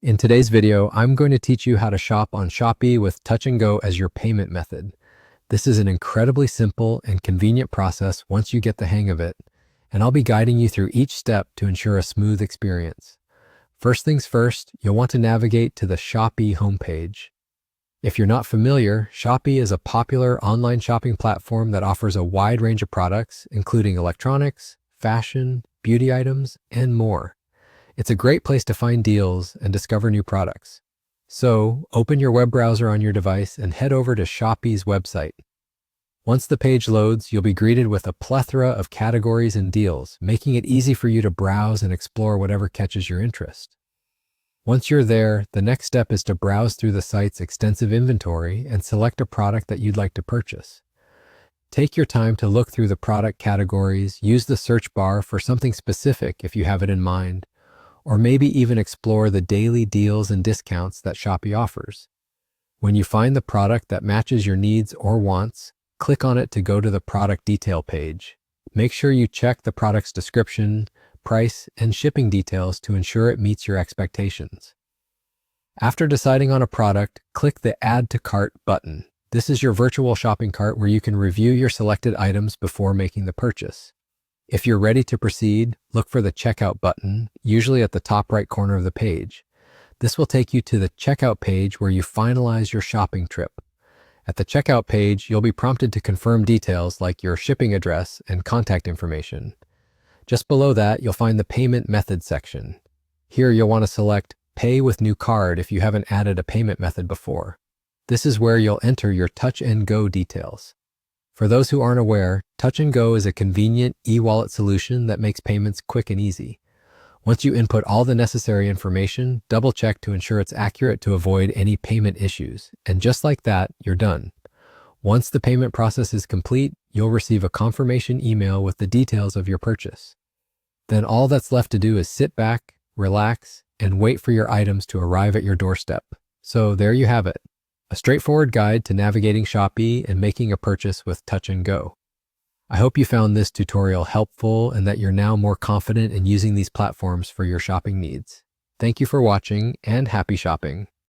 In today's video, I'm going to teach you how to shop on Shopee with Touch and Go as your payment method. This is an incredibly simple and convenient process once you get the hang of it, and I'll be guiding you through each step to ensure a smooth experience. First things first, you'll want to navigate to the Shopee homepage. If you're not familiar, Shopee is a popular online shopping platform that offers a wide range of products, including electronics, fashion, beauty items, and more. It's a great place to find deals and discover new products. So, open your web browser on your device and head over to Shopee's website. Once the page loads, you'll be greeted with a plethora of categories and deals, making it easy for you to browse and explore whatever catches your interest. Once you're there, the next step is to browse through the site's extensive inventory and select a product that you'd like to purchase. Take your time to look through the product categories, use the search bar for something specific if you have it in mind, or maybe even explore the daily deals and discounts that Shopee offers. When you find the product that matches your needs or wants, click on it to go to the product detail page. Make sure you check the product's description, price, and shipping details to ensure it meets your expectations. After deciding on a product, click the Add to Cart button. This is your virtual shopping cart where you can review your selected items before making the purchase. If you're ready to proceed, look for the Checkout button, usually at the top right corner of the page. This will take you to the Checkout page where you finalize your shopping trip. At the Checkout page, you'll be prompted to confirm details like your shipping address and contact information. Just below that, you'll find the Payment Method section. Here you'll want to select Pay with New Card if you haven't added a payment method before. This is where you'll enter your Touch and Go details. For those who aren't aware, Touch and Go is a convenient e-wallet solution that makes payments quick and easy. Once you input all the necessary information, double-check to ensure it's accurate to avoid any payment issues. And just like that, you're done. Once the payment process is complete, you'll receive a confirmation email with the details of your purchase. Then all that's left to do is sit back, relax, and wait for your items to arrive at your doorstep. So there you have it. A straightforward guide to navigating Shopee and making a purchase with Touch and Go. I hope you found this tutorial helpful and that you're now more confident in using these platforms for your shopping needs. Thank you for watching and happy shopping.